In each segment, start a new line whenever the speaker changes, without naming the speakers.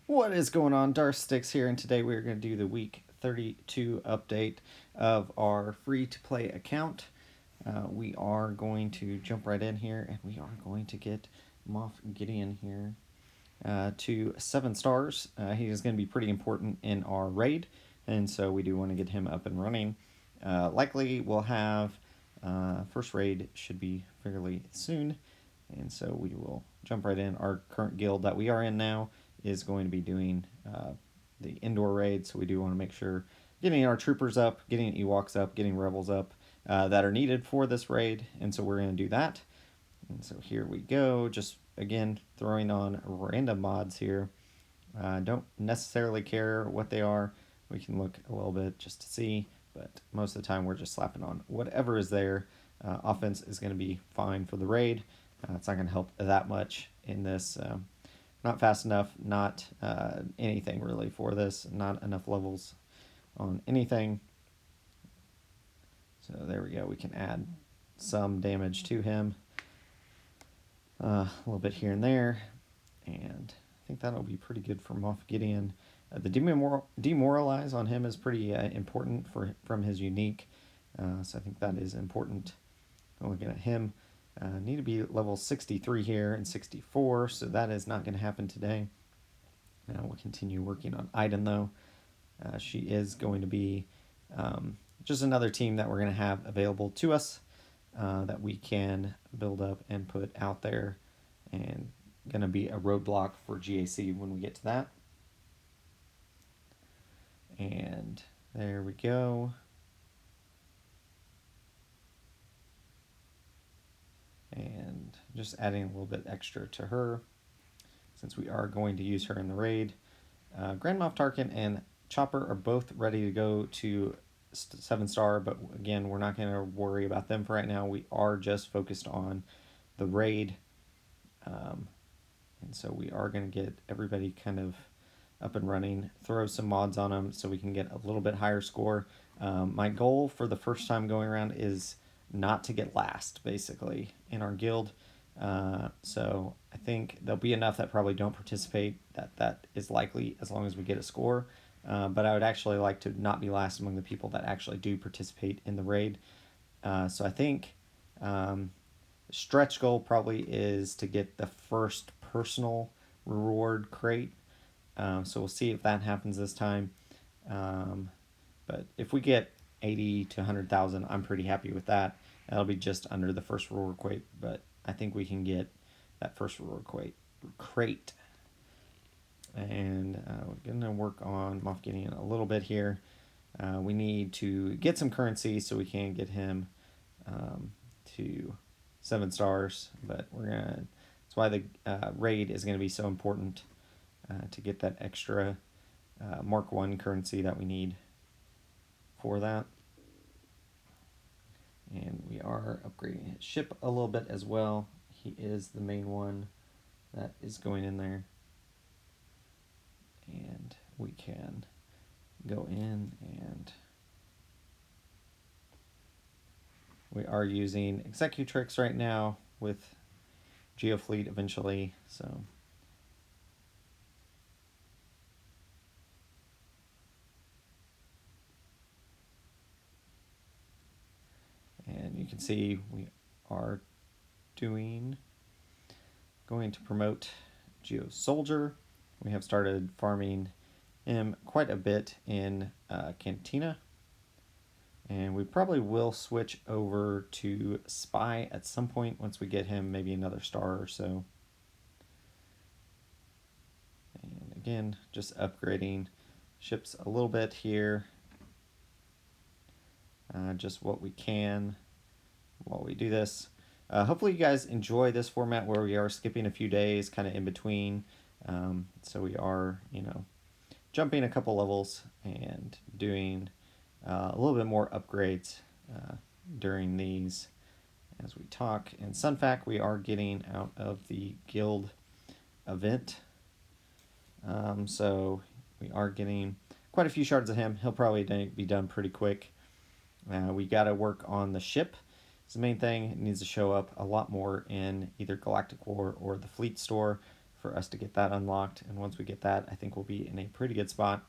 What is going on? Stix here, and today we're going to do the week 32 update of our free to play account. We are going to jump right in here, and we are going to get Moff Gideon here to 7 stars. He is going to be pretty important in our raid, and so we do want to get him up and running. Likely we'll have first raid should be fairly soon, and so we will jump right in. Our current guild that we are in now is going to be doing the Endor raid, so we do want to make sure getting our troopers up, getting Ewoks up, getting rebels up that are needed for this raid, and so we're going to do that. And so here we go, just again throwing on random mods here. Don't necessarily care what they are. We can look a little bit just to see, but most of the time we're just slapping on whatever is there. Offense is going to be fine for the raid. It's not going to help that much in this. Not fast enough, not anything really for this, not enough levels on anything. So there we go, we can add some damage to him. A little bit here and there, and I think that'll be pretty good for Moff Gideon. The demoralize on him is pretty important from his unique, so I think that is important. Looking at him, need to be level 63 here and 64, so that is not going to happen today. We'll continue working on Iden though. She is going to be just another team that we're going to have available to us that we can build up and put out there, and going to be a roadblock for GAC when we get to that. And there we go. And just adding a little bit extra to her since we are going to use her in the raid. Grand Moff Tarkin and Chopper are both ready to go to 7 star, but again, we're not going to worry about them for right now. We are just focused on the raid. And so we are going to get everybody kind of up and running, throw some mods on them so we can get a little bit higher score. My goal for the first time going around is not to get last, basically, in our guild. So I think there'll be enough that probably don't participate. That is likely as long as we get a score. But I would actually like to not be last among the people that actually do participate in the raid. So I think stretch goal probably is to get the first personal reward crate. So we'll see if that happens this time. But if we get 80 to 100,000, I'm pretty happy with that. That'll be just under the first reward crate, but I think we can get that first reward crate. And we're going to work on Moff Gideon a little bit here. We need to get some currency so we can get him to 7 stars, but we're going to, that's why the raid is going to be so important to get that extra Mark 1 currency that we need for that. And we are upgrading his ship a little bit as well. He is the main one that is going in there. And we can go in, and we are using Executrix right now with Geofleet eventually, so and you can see we are going to promote Geos Soldier. We have started farming him quite a bit in Cantina, and we probably will switch over to Spy at some point once we get him maybe another star or so. And again, just upgrading ships a little bit here. Just what we can while we do this. Hopefully you guys enjoy this format where we are skipping a few days kind of in between. So we are, jumping a couple levels and doing a little bit more upgrades during these as we talk. And Sunfac we are getting out of the guild event. So we are getting quite a few shards of him. He'll probably be done pretty quick. We got to work on the ship. It's the main thing. It needs to show up a lot more in either Galactic War or the Fleet Store for us to get that unlocked. And once we get that, I think we'll be in a pretty good spot.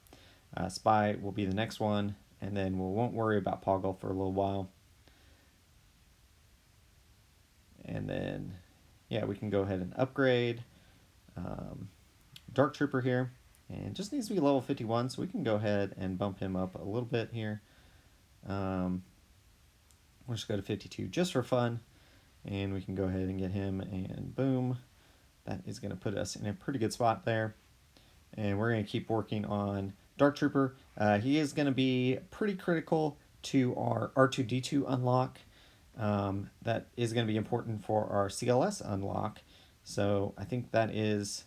Spy will be the next one, and then we won't worry about Poggle for a little while. And then, yeah, we can go ahead and upgrade Dark Trooper here. And just needs to be level 51, so we can go ahead and bump him up a little bit here. We'll just go to 52 just for fun. And we can go ahead and get him, and boom. That is going to put us in a pretty good spot there. And we're going to keep working on Dark Trooper. He is going to be pretty critical to our R2-D2 unlock. That is going to be important for our CLS unlock. So I think that is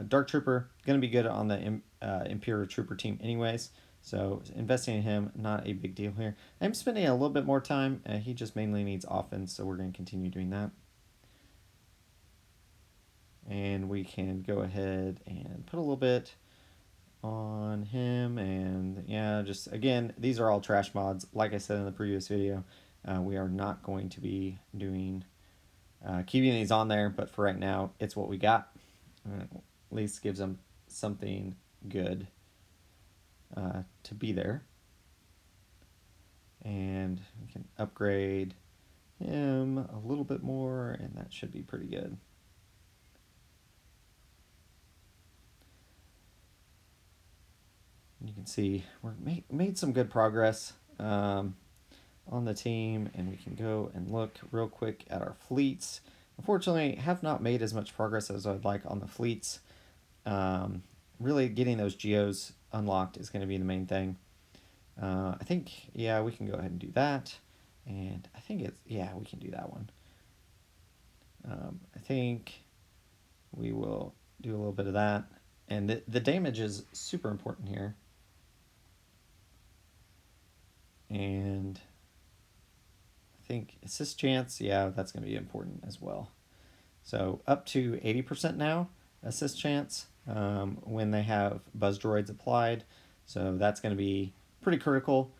Dark Trooper, going to be good on the Imperial Trooper team anyways. So investing in him, not a big deal here. I'm spending a little bit more time. He just mainly needs offense, so we're going to continue doing that. And we can go ahead and put a little bit on him. And yeah, just again, these are all trash mods. Like I said in the previous video, we are not going to be doing keeping these on there, but for right now, it's what we got. At least gives them something good to be there. And we can upgrade him a little bit more, and that should be pretty good. And you can see we're made some good progress on the team, and we can go and look real quick at our fleets. Unfortunately, have not made as much progress as I'd like on the fleets. Really getting those Geos unlocked is going to be the main thing. I think, yeah, we can go ahead and do that. And I think it's, yeah, we can do that one. I think we will do a little bit of that. And the damage is super important here. And I think assist chance, yeah, that's going to be important as well. So up to 80% now, assist chance, when they have buzz droids applied. So that's going to be pretty critical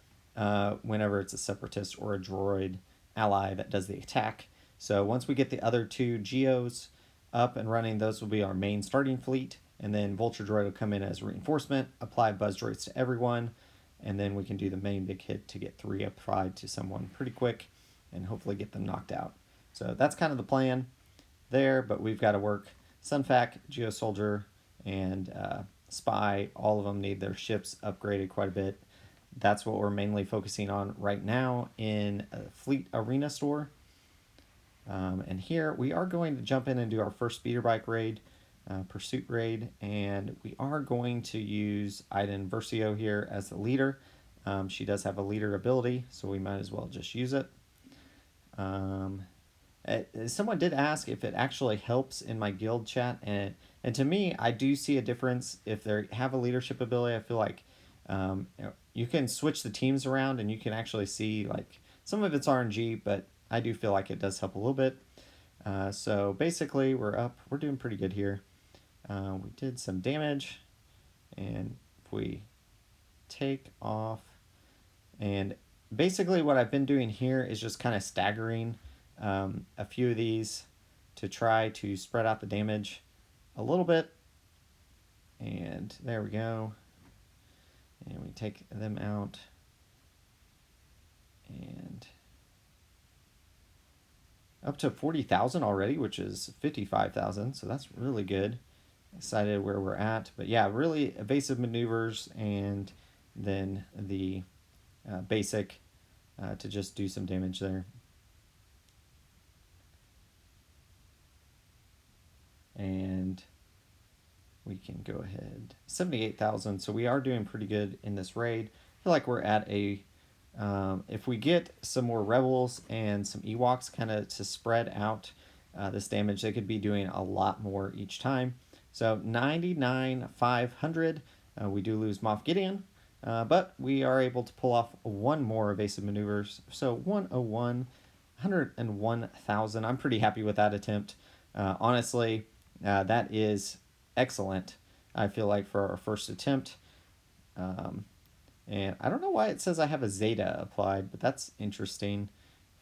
whenever it's a separatist or a droid ally that does the attack. So once we get the other two Geos up and running, those will be our main starting fleet. And then Vulture Droid will come in as reinforcement, apply buzz droids to everyone, and then we can do the main big hit to get 3 applied to someone pretty quick and hopefully get them knocked out. So that's kind of the plan there, but we've got to work Sunfac, Geo Soldier, and Spy. All of them need their ships upgraded quite a bit. That's what we're mainly focusing on right now in Fleet Arena Store. And here we are going to jump in and do our first speeder bike raid, pursuit raid, and we are going to use Endor Versio here as the leader. She does have a leader ability, so we might as well just use it. Someone did ask if it actually helps in my guild chat, and to me, I do see a difference if they have a leadership ability. I feel like you can switch the teams around, and you can actually see like some of it's RNG, but I do feel like it does help a little bit. So basically, we're doing pretty good here. We did some damage, and if we take off, and basically what I've been doing here is just kind of staggering a few of these to try to spread out the damage a little bit. And there we go. And we take them out. And up to 40,000 already, which is 55,000. So that's really good. Excited where we're at. But yeah, really evasive maneuvers, and then the basic to just do some damage there. And we can go ahead 78,000. So we are doing pretty good in this raid. I feel like we're at a if we get some more rebels and some Ewoks kind of to spread out this damage, they could be doing a lot more each time. So 99,500. We do lose Moff Gideon, but we are able to pull off one more evasive maneuvers. So 101, 101,000. I'm pretty happy with that attempt. Honestly, that is excellent, I feel like, for our first attempt. And I don't know why it says I have a Zeta applied, but that's interesting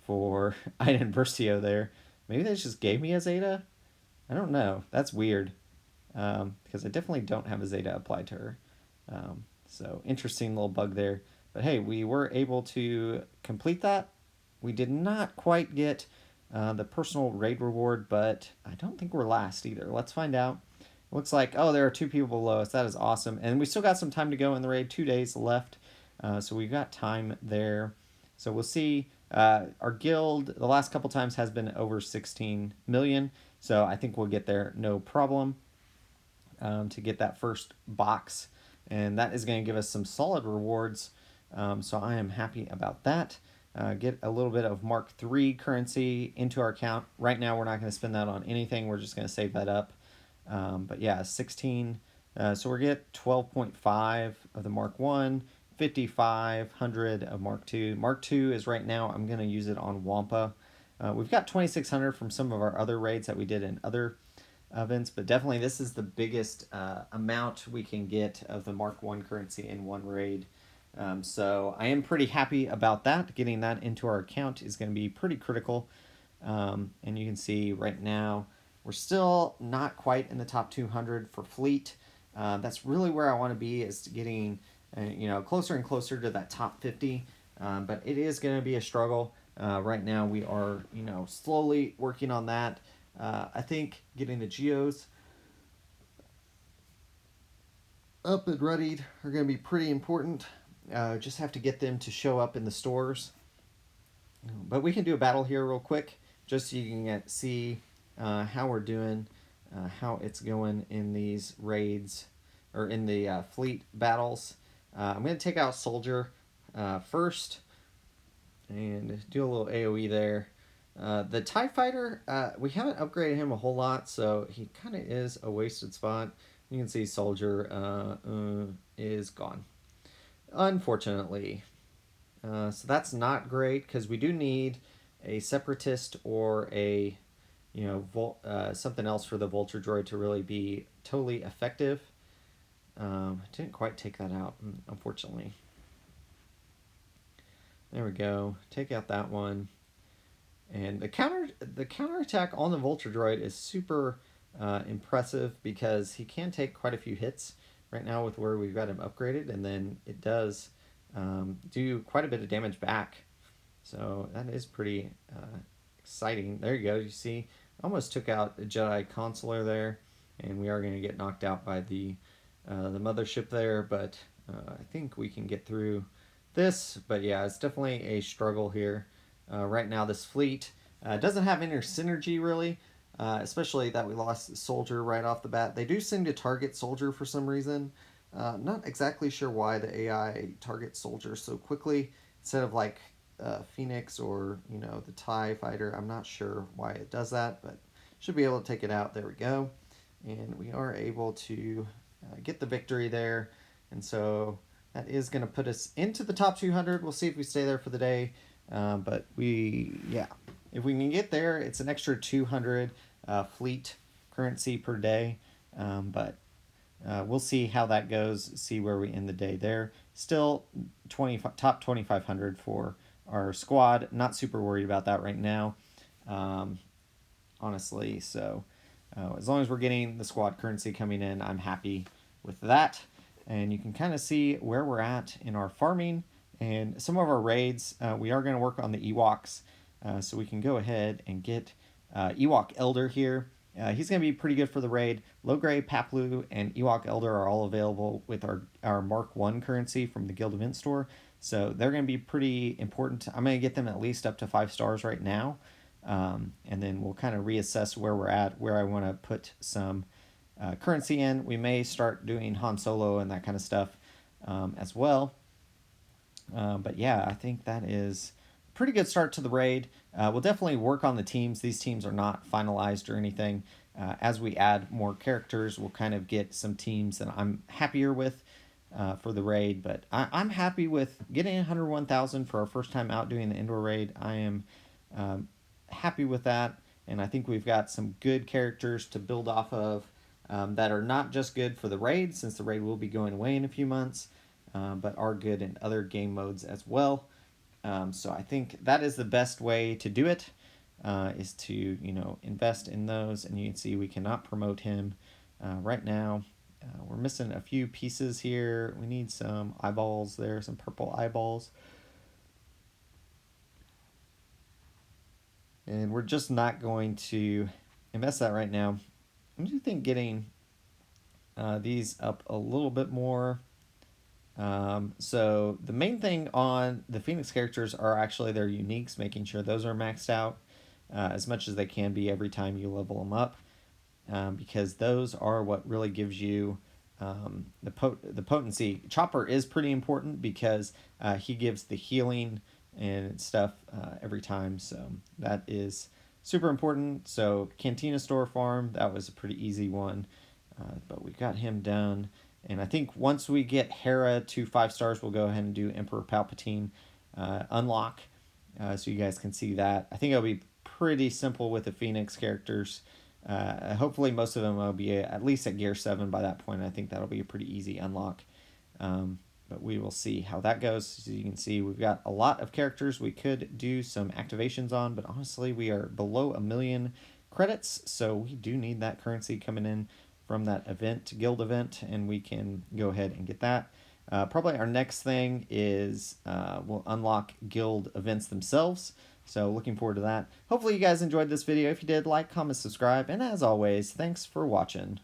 for Endor Versio there. Maybe they just gave me a Zeta? I don't know. That's weird. because I definitely don't have a Zeta applied to her. So interesting little bug there. But hey, we were able to complete that. We did not quite get the personal raid reward, but I don't think we're last either. Let's find out. Looks like, oh, there are 2 people below us. That is awesome. And we still got some time to go in the raid, 2 days left. So we've got time there. So we'll see. Our guild, the last couple times, has been over 16 million. So I think we'll get there no problem to get that first box. And that is going to give us some solid rewards. So I am happy about that. Get a little bit of Mark III currency into our account. Right now, we're not going to spend that on anything. We're just going to save that up. But yeah, 16. So we're get 12.5 of the Mark 1, 5,500 of Mark 2. Mark 2 is right now, I'm going to use it on Wampa. We've got 2,600 from some of our other raids that we did in other events, but definitely this is the biggest amount we can get of the Mark 1 currency in one raid. So I am pretty happy about that. Getting that into our account is going to be pretty critical. And you can see right now, we're still not quite in the top 200 for fleet. That's really where I want to be, is getting closer and closer to that top 50. But it is going to be a struggle. Right now we are slowly working on that. I think getting the Geos up and ready are going to be pretty important. Just have to get them to show up in the stores. But we can do a battle here real quick, just so you can see how we're doing, how it's going in these raids, or in the fleet battles. I'm going to take out Soldier first, and do a little AoE there. The TIE Fighter, we haven't upgraded him a whole lot, so he kind of is a wasted spot. You can see Soldier is gone, unfortunately. So that's not great, because we do need a Separatist or a something else for the Vulture Droid to really be totally effective. Didn't quite take that out, unfortunately. There we go. Take out that one. And the counterattack on the Vulture Droid is super impressive, because he can take quite a few hits right now with where we've got him upgraded, and then it does do quite a bit of damage back. So that is pretty exciting. There you go. You see, almost took out a Jedi Consular there, and we are going to get knocked out by the mothership there, but I think we can get through this. But yeah, it's definitely a struggle here. Right now, this fleet doesn't have any synergy, really, especially that we lost Soldier right off the bat. They do seem to target Soldier for some reason. Not exactly sure why the AI targets Soldier so quickly instead of like Phoenix or the TIE Fighter. I'm not sure why it does that, but should be able to take it out. There we go. And we are able to get the victory there. And so that is going to put us into the top 200. We'll see if we stay there for the day. But if we can get there, it's an extra 200 fleet currency per day. But we'll see how that goes, see where we end the day there. Still top 2,500 for our squad. Not super worried about that right now, honestly. So as long as we're getting the squad currency coming in, I'm happy with that. And you can kind of see where we're at in our farming and some of our raids. We are going to work on the Ewoks, so we can go ahead and get Ewok Elder here. He's going to be pretty good for the raid. Logray, Paplu, and Ewok Elder are all available with our Mark 1 currency from the Guild Event Store. So they're going to be pretty important. I'm going to get them at least up to 5 stars right now. And then we'll kind of reassess where we're at, where I want to put some currency in. We may start doing Han Solo and that kind of stuff as well. But yeah, I think that is a pretty good start to the raid. We'll definitely work on the teams. These teams are not finalized or anything. As we add more characters, we'll kind of get some teams that I'm happier with for the raid. But I'm happy with getting 101,000 for our first time out doing the Endor raid. I am happy with that. And I think we've got some good characters to build off of that are not just good for the raid, since the raid will be going away in a few months, but are good in other game modes as well. So I think that is the best way to do it, is to invest in those. And you can see we cannot promote him Right now, we're missing a few pieces here. We need some eyeballs there, some purple eyeballs. And we're just not going to invest that right now. I do think getting these up a little bit more. So the main thing on the Phoenix characters are actually their uniques, making sure those are maxed out as much as they can be every time you level them up, because those are what really gives you the potency. Chopper is pretty important because he gives the healing and stuff every time, so that is super important. So Cantina Store Farm, that was a pretty easy one, but we got him done. And I think once we get Hera to 5 stars, we'll go ahead and do Emperor Palpatine unlock, so you guys can see that. I think it'll be pretty simple with the Phoenix characters. Hopefully most of them will be at least at gear 7 by that point. I think that'll be a pretty easy unlock. But we will see how that goes. As you can see, we've got a lot of characters we could do some activations on, but honestly, we are below 1,000,000 credits, so we do need that currency coming in from that event, guild event, and we can go ahead and get that. Probably our next thing is we'll unlock guild events themselves. So looking forward to that. Hopefully you guys enjoyed this video. If you did, like, comment, subscribe, and as always, thanks for watching.